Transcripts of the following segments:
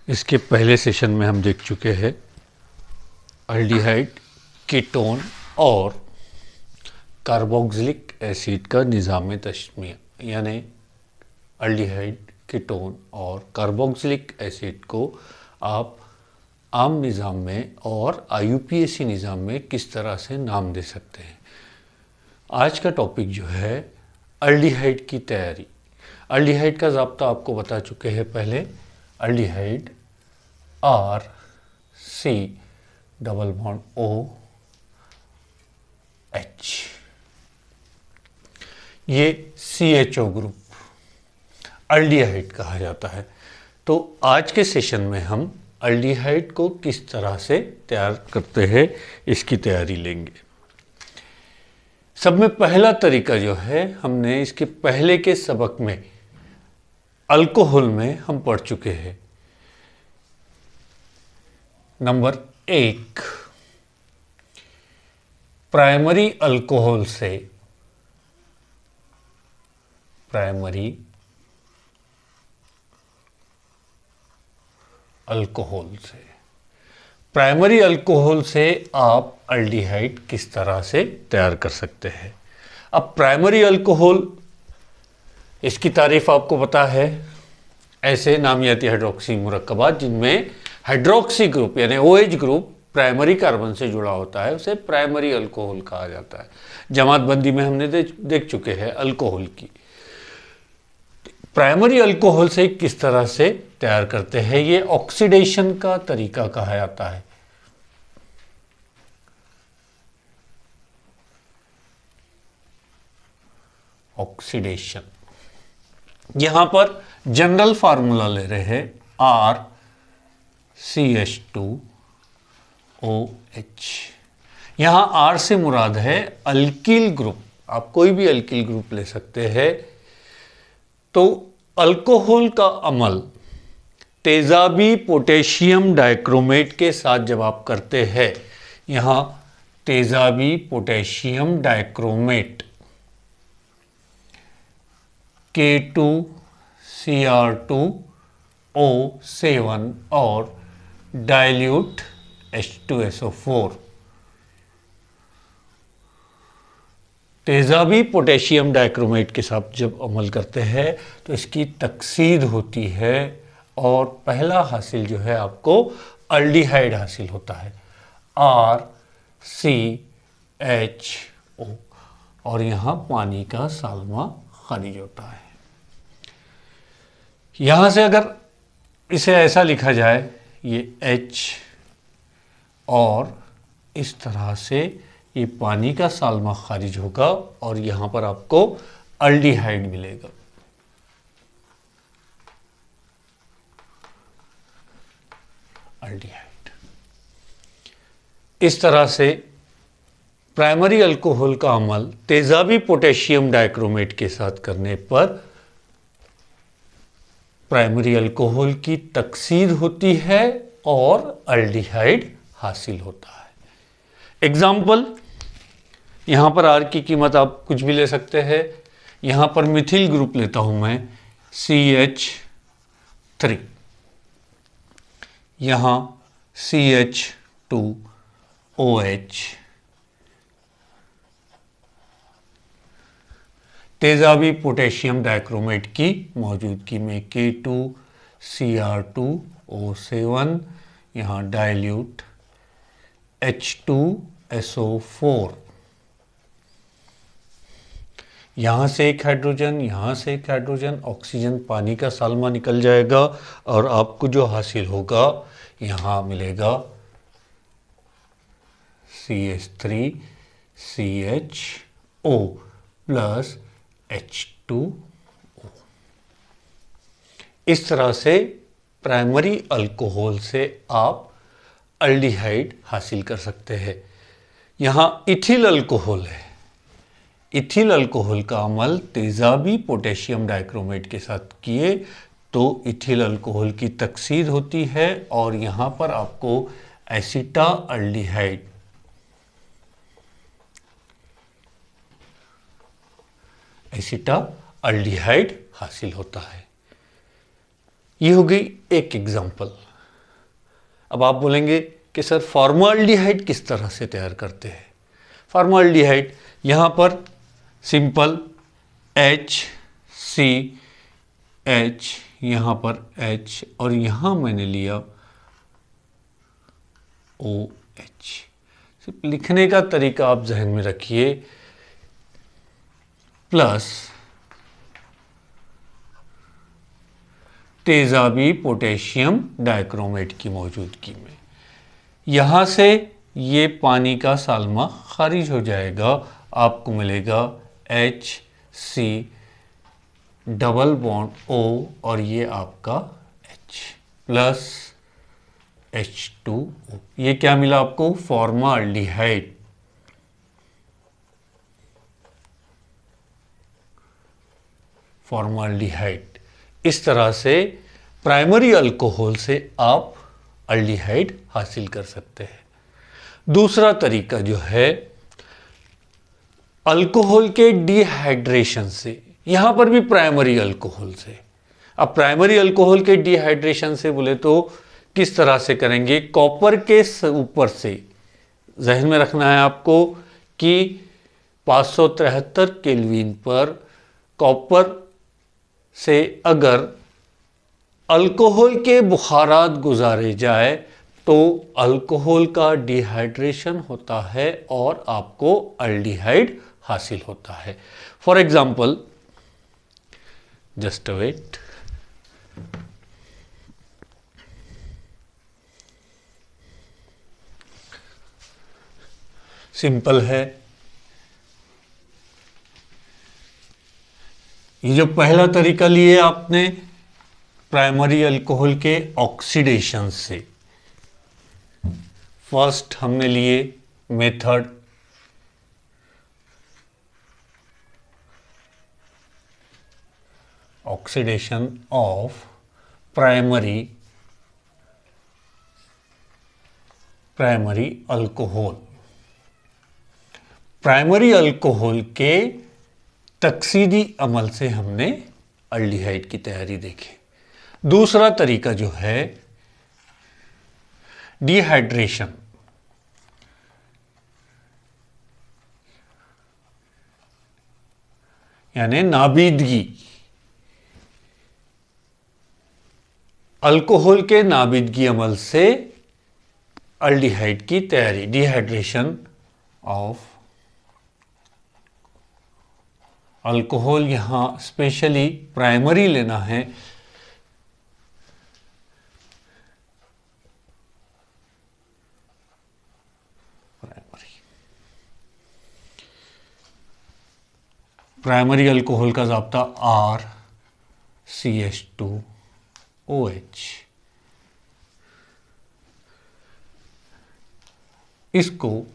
इसके पहले सेशन में हम देख चुके हैं अल्डिहाइड, कीटोन और कार्बोक्सिलिक एसिड का निज़ाम तश्मीया, यानी अल्डिहाइड, कीटोन और कार्बोक्सिलिक एसिड को आप आम निज़ाम में और IUPAC निज़ाम में किस तरह से नाम दे सकते हैं। आज का टॉपिक जो है अल्डिहाइड की तैयारी। अल्डिहाइड का ज़ाब्ता आपको बता चुके हैं पहले। Aldehyde RC double bond OH, ये CHO ग्रुप अल्डिहाइड कहा जाता है। तो आज के सेशन में हम अल्डिहाइड को किस तरह से तैयार करते हैं इसकी तैयारी लेंगे। सब में पहला तरीका जो है, हमने इसके पहले के सबक में अल्कोहल में हम पढ़ चुके हैं। नंबर 1, प्राइमरी अल्कोहल से प्राइमरी अल्कोहल से आप अल्डिहाइड किस तरह से तैयार कर सकते हैं। अब प्राइमरी अल्कोहल, इसकी तारीफ आपको पता है, ऐसे नामियाती हाइड्रोक्सी मुरक्कबात जिनमें हाइड्रोक्सी ग्रुप यानी OH ग्रुप प्राइमरी कार्बन से जुड़ा होता है, उसे प्राइमरी अल्कोहल कहा जाता है। जमातबंदी में हमने देख चुके हैं अल्कोहल की। प्राइमरी अल्कोहल से किस तरह से तैयार करते हैं, ये ऑक्सीडेशन का तरीका कहा जाता है। ऑक्सीडेशन, यहां पर जनरल फार्मूला ले रहे हैं RCH2OH। यहां R से मुराद है अल्किल ग्रुप, आप कोई भी अल्किल ग्रुप ले सकते हैं। तो अल्कोहल का अमल तेजाबी पोटेशियम डाइक्रोमेट के साथ जब आप करते हैं, यहां तेजाबी पोटेशियम डाइक्रोमेट K2Cr2O7 और डाइल्यूट H2SO4, तेजाबी पोटेशियम डाइक्रोमेट के साथ जब अमल करते हैं तो इसकी तकसीद होती है और पहला हासिल जो है आपको अल्डिहाइड हासिल होता है, RCHO, और यहाँ पानी का सालमा खारिज होता है। यहाँ से अगर इसे ऐसा लिखा जाए, ये H और इस तरह से ये पानी का सालमा खारिज होगा और यहाँ पर आपको अल्डिहाइड मिलेगा। अल्डिहाइड। इस तरह से प्राइमरी अल्कोहल का अमल तेजाबी पोटेशियम डाइक्रोमेट के साथ करने पर प्राइमरी अल्कोहल की तकसीद होती है और अल्डिहाइड हासिल होता है। एग्जाम्पल, यहां पर R की कीमत आप कुछ भी ले सकते हैं। यहां पर मिथिल ग्रुप लेता हूं मैं CH3, यहां CH2OH, तेजाबी पोटेशियम डाइक्रोमेट की मौजूदगी में K2Cr2O7, यहाँ डाइल्यूट H2SO4, यहाँ से एक हाइड्रोजन, यहाँ से एक हाइड्रोजन, ऑक्सीजन, पानी का सालमा निकल जाएगा और आपको जो हासिल होगा यहाँ मिलेगा CH3CHO प्लस H2O। इस तरह से प्राइमरी अल्कोहल से आप अल्डिहाइड हासिल कर सकते हैं। यहाँ इथिल अल्कोहल है। इथिल अल्कोहल का अमल तेजाबी पोटेशियम डाइक्रोमेट के साथ किए तो इथिल अल्कोहल की तकसीद होती है और यहाँ पर आपको एसिटाल्डिहाइड हासिल होता है। ये हो गई एक एग्जाम्पल। अब आप बोलेंगे कि सर फॉर्मल्डिहाइड किस तरह से तैयार करते हैं। फॉर्मल्डिहाइड यहाँ पर सिंपल HCH, यहाँ पर H और यहाँ मैंने लिया OH। सिर्फ लिखने का तरीका आप जहन में रखिए, प्लस तेजाबी पोटेशियम डाइक्रोमेट की मौजूदगी में। यहाँ से ये पानी का साल्मा खारिज हो जाएगा, आपको मिलेगा HC डबल बॉन्ड O और ये आपका H प्लस H2O। ये क्या मिला आपको? फॉर्मल्डिहाइड। फॉर्मल्डिहाइड। इस तरह से प्राइमरी अल्कोहल से आप अल्डिहाइड हासिल कर सकते हैं। दूसरा तरीका जो है अल्कोहल के डिहाइड्रेशन से, यहां पर भी प्राइमरी अल्कोहल से। अब प्राइमरी अल्कोहल के डिहाइड्रेशन से बोले तो किस तरह से करेंगे? कॉपर के ऊपर से, जहन में रखना है आपको कि 573 केल्विन पर कॉपर से अगर अल्कोहल के बुखारात गुजारे जाए तो अल्कोहल का डिहाइड्रेशन होता है और आपको अल्डिहाइड हासिल होता है। For example, just wait, simple है। ये जो पहला तरीका लिए आपने प्राइमरी अल्कोहल के ऑक्सीडेशन से, फर्स्ट हमने लिए method oxidation of primary alcohol. Primary alcohol के तकसीदी अमल से हमने अल्डिहाइड की तैयारी देखी। दूसरा तरीका जो है डिहाइड्रेशन, यानी नाबीदगी, अल्कोहल के नाबीदगी अमल से अल्डिहाइड की तैयारी, डिहाइड्रेशन ऑफ अल्कोहल। यहां स्पेशली प्राइमरी लेना है, प्राइमरी अल्कोहल का ज़ाब्ता RCH2OH। इसको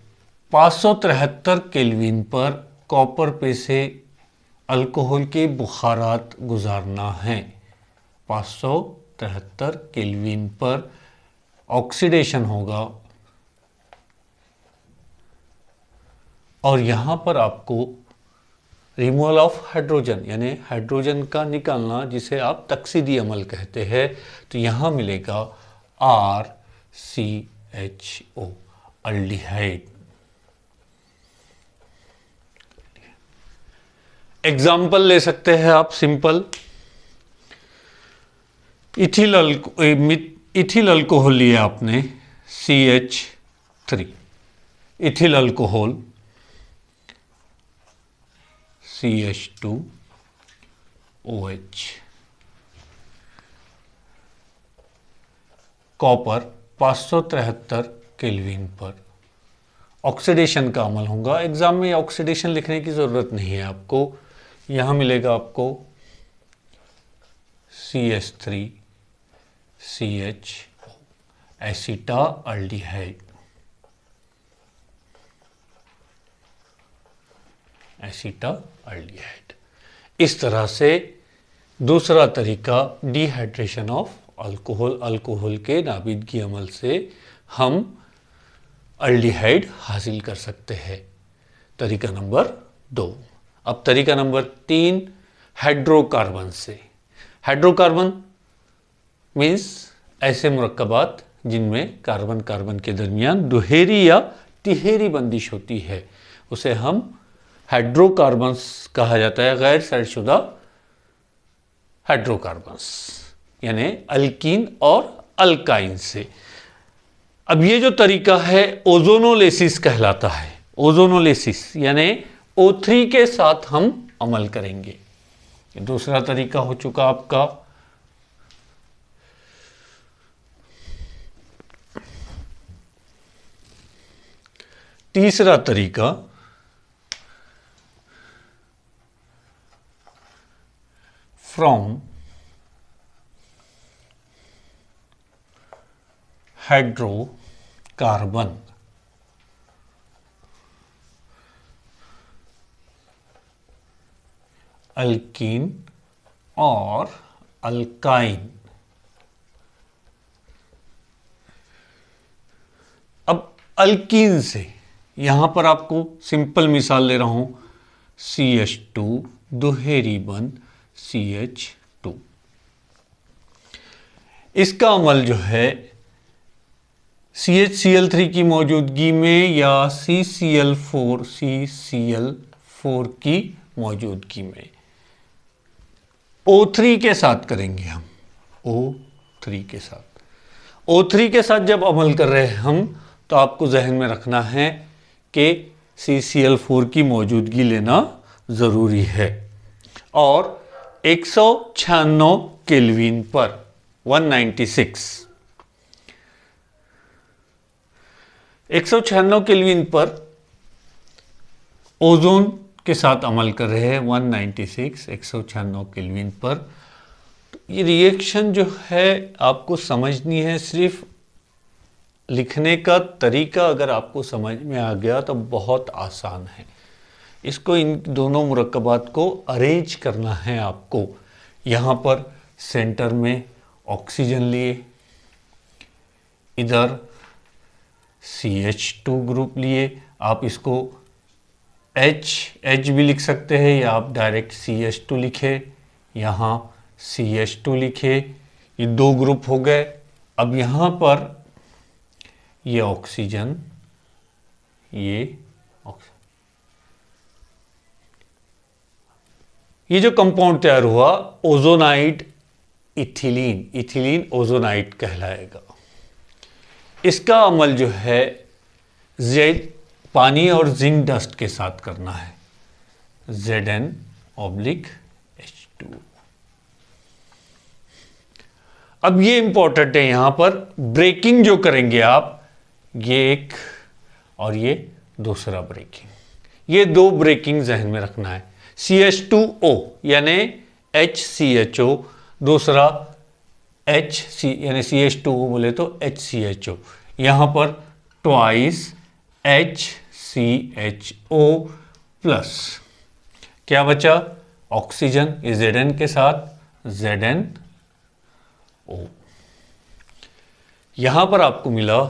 573 केल्विन पर कॉपर पे से अल्कोहल के बुखारात गुजारना है। 573 केल्विन पर ऑक्सीडेशन होगा और यहां पर आपको रिमूवल ऑफ हाइड्रोजन, यानी हाइड्रोजन का निकालना, जिसे आप तकसीदी अमल कहते हैं, तो यहां मिलेगा RCHO अल्डिहाइड। एग्जाम्पल ले सकते हैं आप सिंपल, इथिल अल्कोहल लिए आपने CH3, ethyl alcohol CH2OH, copper 573 kelvin पर ऑक्सीडेशन का अमल होगा। एग्जाम में ऑक्सीडेशन लिखने की जरूरत नहीं है आपको। यहां मिलेगा आपको CH3CH एसिटा अल्डिहाइड, एसिटा अल्डिहाइड। इस तरह से दूसरा तरीका डिहाइड्रेशन ऑफ अल्कोहल, अल्कोहल के नाबीदगी अमल से हम अल्डिहाइड हासिल कर सकते हैं। तरीका नंबर 2। अब तरीका नंबर 3 हाइड्रोकार्बन से। हाइड्रोकार्बन मीन्स ऐसे मुरक्कबात जिनमें कार्बन कार्बन के दरमियान दुहेरी या तिहेरी बंदिश होती है, उसे हम हाइड्रोकार्बन्स कहा जाता है, गैर सैलशुदा हाइड्रोकार्बन्स, यानी अल्कीन और अल्काइन से। अब ये जो तरीका है ओजोनोलेसिस कहलाता है। ओजोनोलेसिस यानी O3 के साथ हम अमल करेंगे। ये दूसरा तरीका हो चुका आपका। तीसरा तरीका फ्रॉम हाइड्रोकार्बन अल्कीन और अल्काइन। अब अल्कीन से यहां पर आपको सिंपल मिसाल ले रहा हूं, CH2 दुहेरी बंध CH2। इसका अमल जो है CHCl3 की मौजूदगी में या CCl4 की मौजूदगी में O3 के साथ करेंगे हम। O3 के साथ, O3 के साथ जब अमल कर रहे हैं हम, तो आपको जहन में रखना है कि CCl4 की मौजूदगी लेना ज़रूरी है। और 196 केल्विन पर 196 केल्विन पर ओजोन के साथ अमल कर रहे हैं। 196 केल्विन पर। तो ये रिएक्शन जो है आपको समझनी है, सिर्फ लिखने का तरीका अगर आपको समझ में आ गया तो बहुत आसान है। इसको, इन दोनों मुरक्कबात को अरेंज करना है आपको। यहाँ पर सेंटर में ऑक्सीजन लिए, इधर CH2 ग्रुप लिए। आप इसको H भी लिख सकते हैं या आप डायरेक्ट CH2 लिखे, यहाँ CH2 लिखे। ये दो ग्रुप हो गए। अब यहाँ पर ये ऑक्सीजन, ये जो कंपाउंड तैयार हुआ ओजोनाइड इथिलीन, इथिलीन ओजोनाइड कहलाएगा। इसका अमल जो है पानी और जिंक डस्ट के साथ करना है, Zn/H2। अब ये इंपॉर्टेंट है, यहां पर ब्रेकिंग जो करेंगे आप, ये एक और ये दूसरा ब्रेकिंग, ये दो ब्रेकिंग जहन में रखना है। CH2O यानी HCHO, दूसरा यानी CH2O बोले तो HCHO। यहां पर ट्वाइस HCHO प्लस क्या बचा, ऑक्सीजन, ये Zn के साथ ZnO। यहां पर आपको मिला,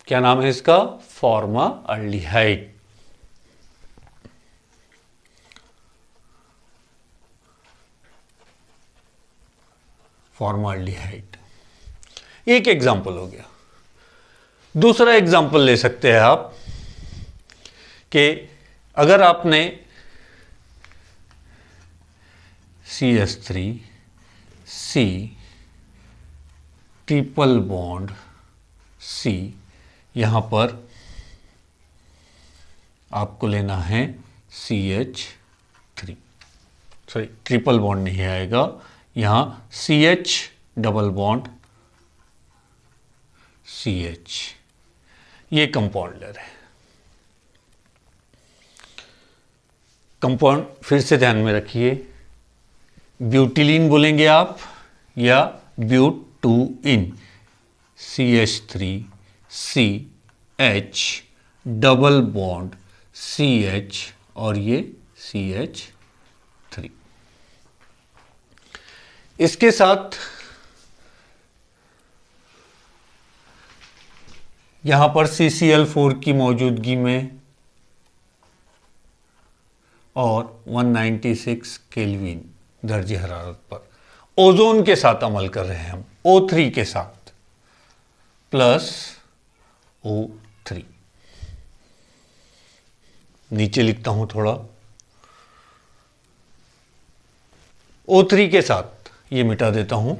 क्या नाम है इसका, फॉर्माल्डिहाइड। फॉर्माल्डिहाइड एक एग्जाम्पल हो गया। दूसरा एग्जाम्पल ले सकते हैं आप कि अगर आपने CH3C ट्रिपल बॉन्ड C, यहां पर आपको लेना है CH3, सॉरी ट्रिपल बॉन्ड नहीं आएगा, यहां CH डबल बॉन्ड CH, ये कंपाउंडर है। कंपाउंड फिर से ध्यान में रखिए, ब्यूटिलीन बोलेंगे आप या ब्यूटूइन। CH3CH डबल बॉन्ड CH और ये CH3। इसके साथ यहां पर CCl4 की मौजूदगी में और 196 केल्विन दर्जे हरारत पर ओजोन के साथ अमल कर रहे हैं हम, O3 के साथ, प्लस O3। नीचे लिखता हूं थोड़ा, O3 के साथ ये मिटा देता हूं,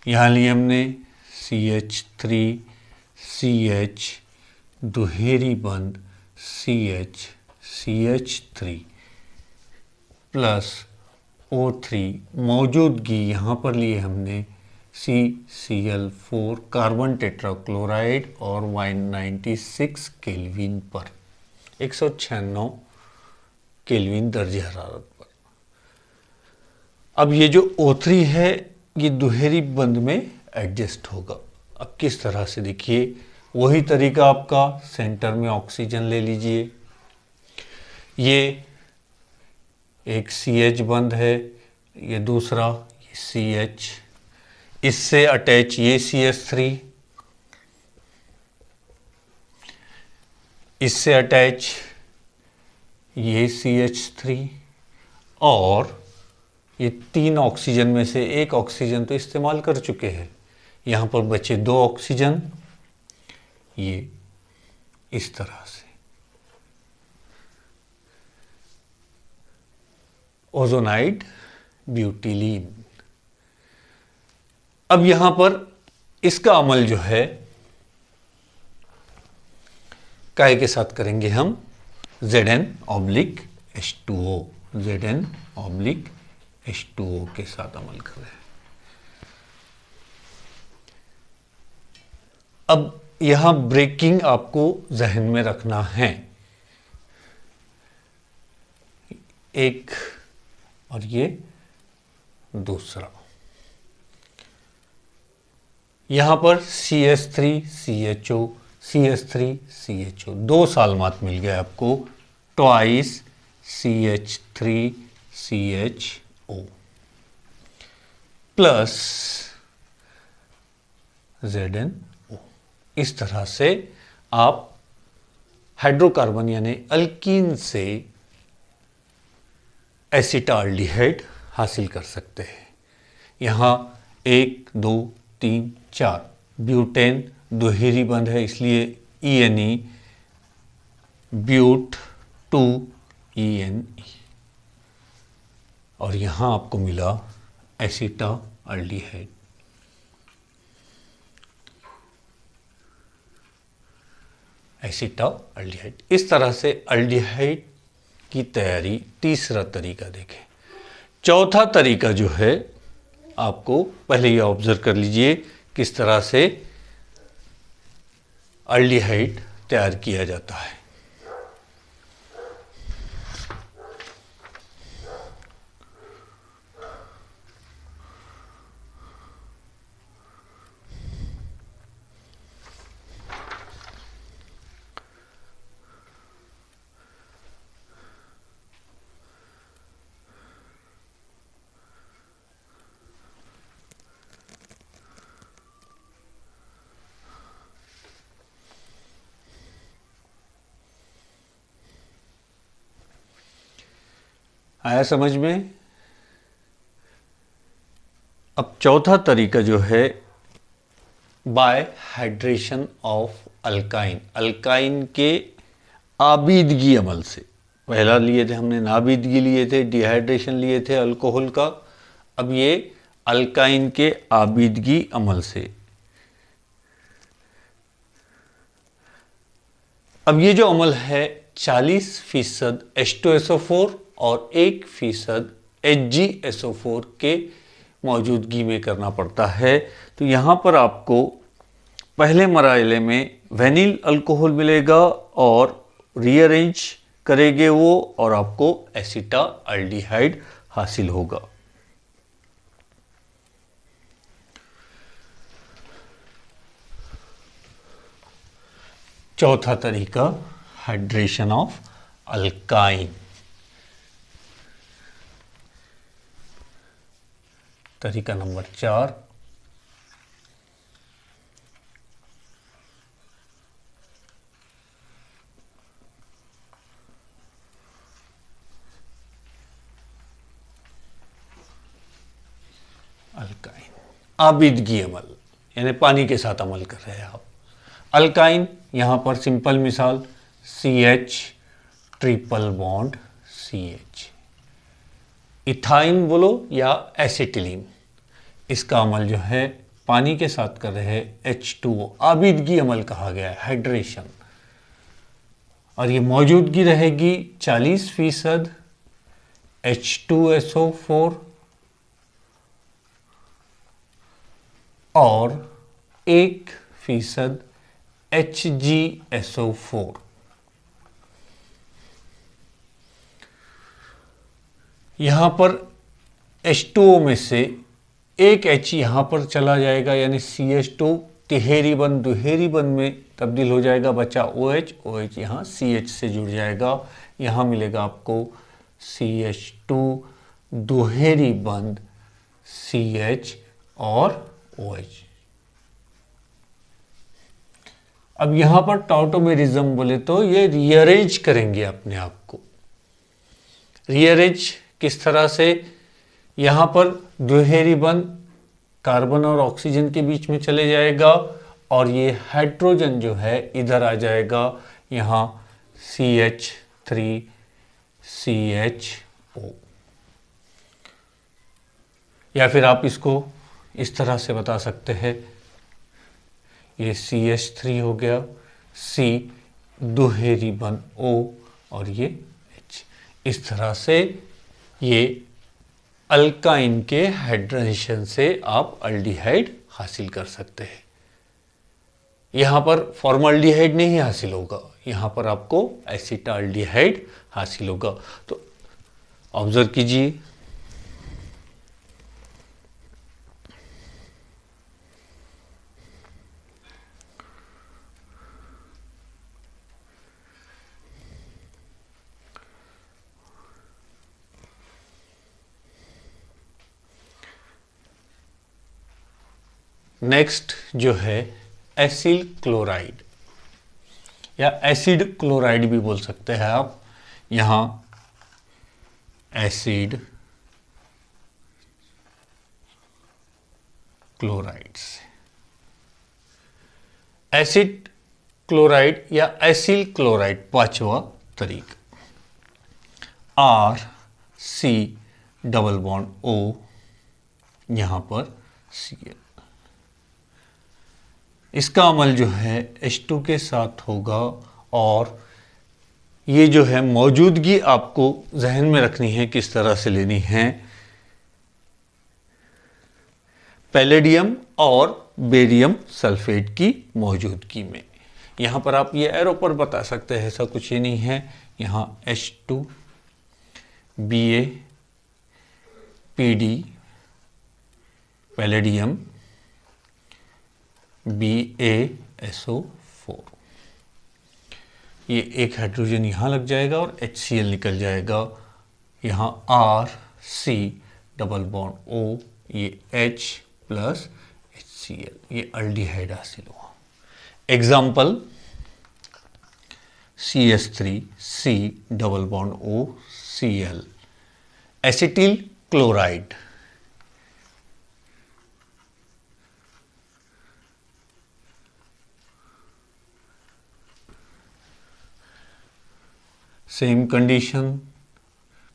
यहां लिए हमने CH3 CH दुहेरी बंद CH CH3 प्लस O3 मौजूदगी यहां पर लिए हमने CCl4 कार्बन टेट्राक्लोराइड और 196 केल्विन पर, 196 केल्विन दर्जे हरारत पर। अब ये जो O3 है ये दुहेरी बंद में एडजस्ट होगा। अब किस तरह से, देखिए वही तरीका आपका, सेंटर में ऑक्सीजन ले लीजिए, ये एक CH बंद है, ये दूसरा CH, इससे अटैच ये CH3, इससे अटैच ये CH3, और ये 3 ऑक्सीजन में से एक ऑक्सीजन तो इस्तेमाल कर चुके हैं, यहाँ पर बचे 2 ऑक्सीजन, ये इस तरह से ओजोनाइड ब्यूटिलीन। अब यहां पर इसका अमल जो है काय के साथ करेंगे हम, Zn/H2O, Zn/H2O के साथ अमल कर रहे हैं। अब यहां ब्रेकिंग आपको जहन में रखना है, एक और ये दूसरा, यहां पर CH3 CHO CH3 CHO 2 सालमात मिल गया आपको, twice CH3 CHO plus ZnO। इस तरह से आप हाइड्रोकार्बन यानी अल्कीन से एसिटाल्डिहाइड हासिल कर सकते हैं। यहाँ 1 2 3 4 ब्यूटेन दुहेरी बंद है, इसलिए ENE, ब्यूट 2 ENE, और यहाँ आपको मिला एसिटाल्डिहाइड। एसिटाल्डिहाइड। इस तरह से अल्डिहाइड की तैयारी, तीसरा तरीका देखें। चौथा तरीका जो है, आपको पहले ये ऑब्जर्व कर लीजिए किस तरह से अल्डिहाइड तैयार किया जाता है। आया समझ में? अब चौथा तरीका जो है, bye hydration of alkyne, alkyne के आबीदगी अमल से। पहला लिए थे हमने नाबीदगी लिए थे, डिहाइड्रेशन लिए थे अल्कोहल का, अब ये अल्काइन के आबीदगी अमल से। अब ये जो अमल है 40% H2SO4 और 1% HgSO4 के मौजूदगी में करना पड़ता है। तो यहाँ पर आपको पहले मराइले में वेनिल अल्कोहल मिलेगा और रीअरेंज करेंगे वो, और आपको एसिटाल्डिहाइड हासिल होगा। चौथा तरीका, हाइड्रेशन ऑफ अल्काइन। तरीका नंबर 4, आबिदगी अमल, यानी पानी के साथ अमल कर रहे हैं आप। अल्काइन, यहाँ पर सिंपल मिसाल CH triple bond CH। Ethyne बोलो या एसिटिलीन, इसका अमल जो है पानी के साथ कर रहे हैं H2O, आबिदगी अमल कहा गया है, हाइड्रेशन। और ये मौजूदगी रहेगी 40% H2SO4 और 1% HgSO4। यहाँ पर H2O में से एक H यहाँ पर चला जाएगा, यानी CH2 तिहेरी बंध दुहेरी बंध में तब्दील हो जाएगा, बचा OH, OH यहाँ CH से जुड़ जाएगा, यहाँ मिलेगा आपको CH2 दुहेरी बंध CH और OH। अब यहाँ पर टॉटोमेरिज्म बोले तो ये रीअरेंज करेंगे अपने आप को। रीअरेंज किस तरह से, यहाँ पर दुहेरी बंध कार्बन और ऑक्सीजन के बीच में चले जाएगा और ये हाइड्रोजन जो है इधर आ जाएगा, यहाँ CH3CHO। या फिर आप इसको इस तरह से बता सकते हैं, ये CH3 हो गया, C दुहेरी बंध O और ये H। इस तरह से ये अल्काइन के हाइड्रेशन से आप अल्डिहाइड हासिल कर सकते हैं। यहाँ पर फॉर्मल्डिहाइड नहीं हासिल होगा, यहाँ पर आपको एसिटाल्डिहाइड हासिल होगा। तो ऑब्जर्व कीजिए, नेक्स्ट जो है एसिल क्लोराइड या एसिड क्लोराइड भी बोल सकते हैं आप। यहाँ एसिड क्लोराइड्स, एसिड क्लोराइड या एसिल क्लोराइड पांचवा तरीका, RC डबल बॉन्ड O, यहाँ पर Cl। इसका अमल जो है H2 के साथ होगा और ये जो है मौजूदगी आपको जहन में रखनी है, किस तरह से लेनी है। पैलेडियम और बेरियम सल्फेट की मौजूदगी में। यहाँ पर आप ये एरो पर बता सकते हैं, ऐसा कुछ ही नहीं है। यहाँ H2 Ba PD palladium BaSO4, ये एक हाइड्रोजन यहाँ लग जाएगा और HCl निकल जाएगा। यहाँ RC डबल बॉन्ड O, ये H प्लस HCl, ये अल्डिहाइड हासिल हुआ। Example CH3C double bond O Cl, acetyl chloride, same condition,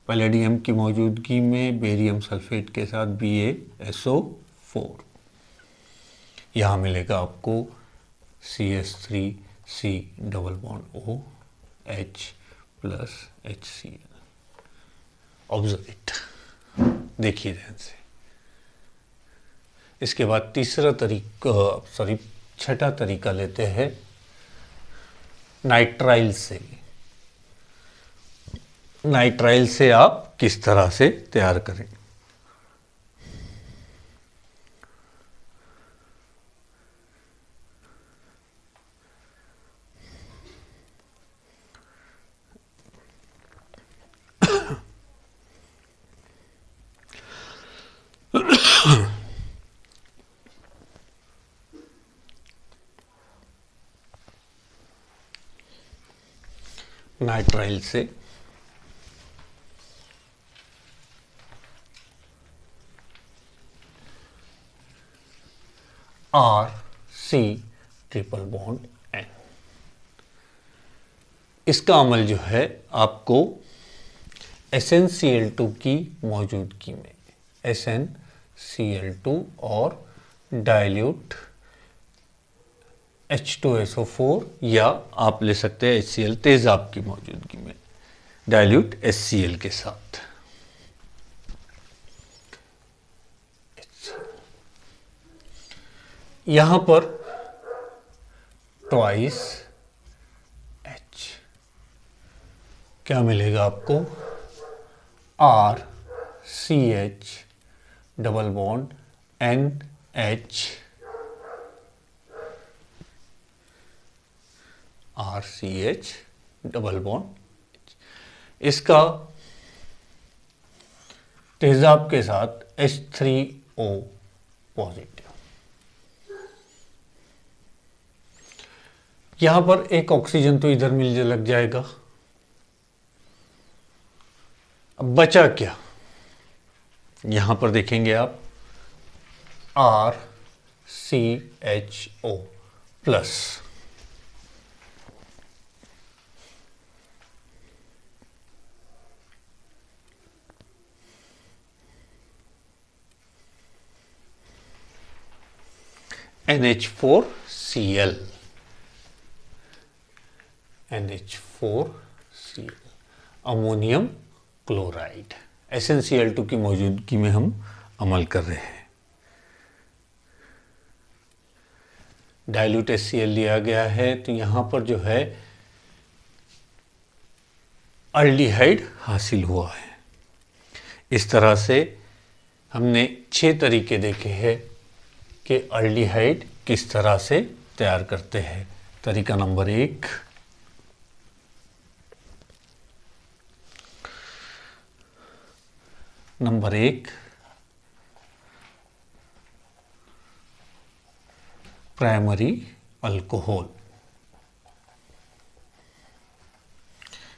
palladium की मौजूदगी में बेरियम सल्फेट के साथ BaSO4, यहाँ मिलेगा आपको CH3C double bond O H plus HCl। Observe it, देखिए ध्यान से। इसके बाद छठा तरीका लेते हैं नाइट्राइल से। नाइट्राइल से आप किस तरह से तैयार करें। नाइट्राइल से R C triple bond N. इसका अमल जो है आपको SnCl2 की मौजूदगी में, SnCl2 और डाइल्यूट H2SO4 या आप ले सकते हैं HCl तेजाब की मौजूदगी में डाइल्यूट HCl के साथ। यहां पर ट्वाइस H क्या मिलेगा आपको, RCH double bond NH, RCH double bond. इसका तेजाब के साथ H3O पॉजिटिव। यहां पर एक ऑक्सीजन तो इधर मिल लग जाएगा। अब बचा क्या, यहां पर देखेंगे आप RCHO plus NH4Cl, NH4Cl ammonium chloride. SnCl2 की मौजूदगी में हम अमल कर रहे हैं। डाइल्यूट HCl लिया गया है तो यहां पर जो है अल्डिहाइड हासिल हुआ है। इस तरह से हमने 6 तरीके देखे हैं कि अल्डिहाइड किस तरह से तैयार करते हैं। तरीका नंबर 1, प्राइमरी अल्कोहल।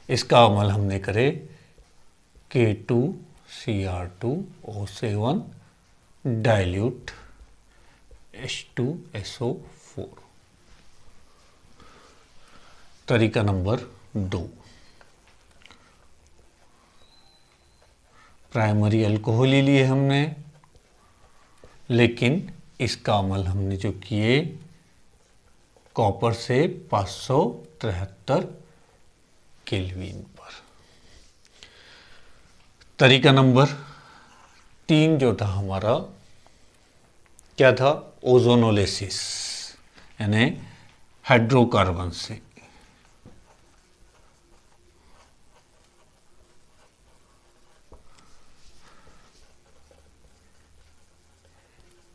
इसका अमल हमने करे K2Cr2O7 डाइल्यूट H2SO4। तरीका नंबर 2, प्राइमरी अल्कोहल ही लिए हमने, लेकिन इसका अमल हमने जो किए कॉपर से 573 केल्विन पर। तरीका नंबर 3 जो था हमारा क्या था, ओजोनोलिसिस, यानी हाइड्रोकार्बन से।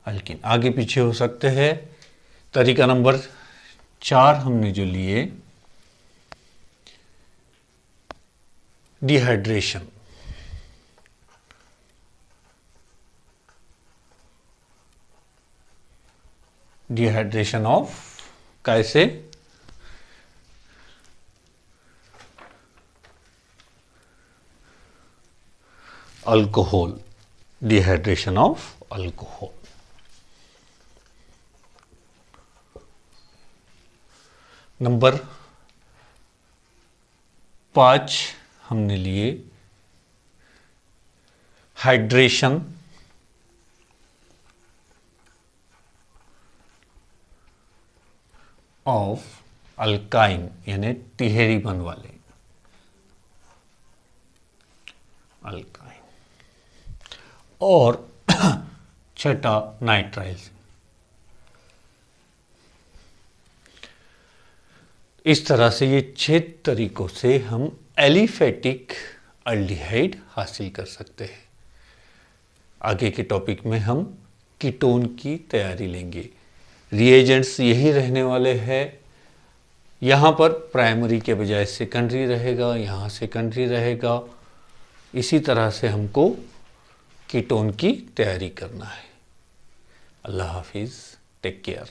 अल्किन आगे पीछे हो सकते हैं। तरीका नंबर 4 हमने जो लिए डिहाइड्रेशन, डिहाइड्रेशन ऑफ कैसे, alcohol, dehydration of alcohol. Number 5 हमने लिए हाइड्रेशन ऑफ अल्काइन, यानी तिहेरी बंध वाले अल्काइन। और छठा नाइट्राइल। इस तरह से ये 6 तरीकों से हम एलिफेटिक अल्डिहाइड हासिल कर सकते हैं। आगे के टॉपिक में हम कीटोन की तैयारी लेंगे। रिएजेंट्स यही रहने वाले हैं। यहाँ पर प्राइमरी के बजाय सेकेंडरी रहेगा, यहाँ सेकेंडरी रहेगा। इसी तरह से हमको कीटोन की तैयारी करना है। अल्लाह हाफिज़, टेक केयर।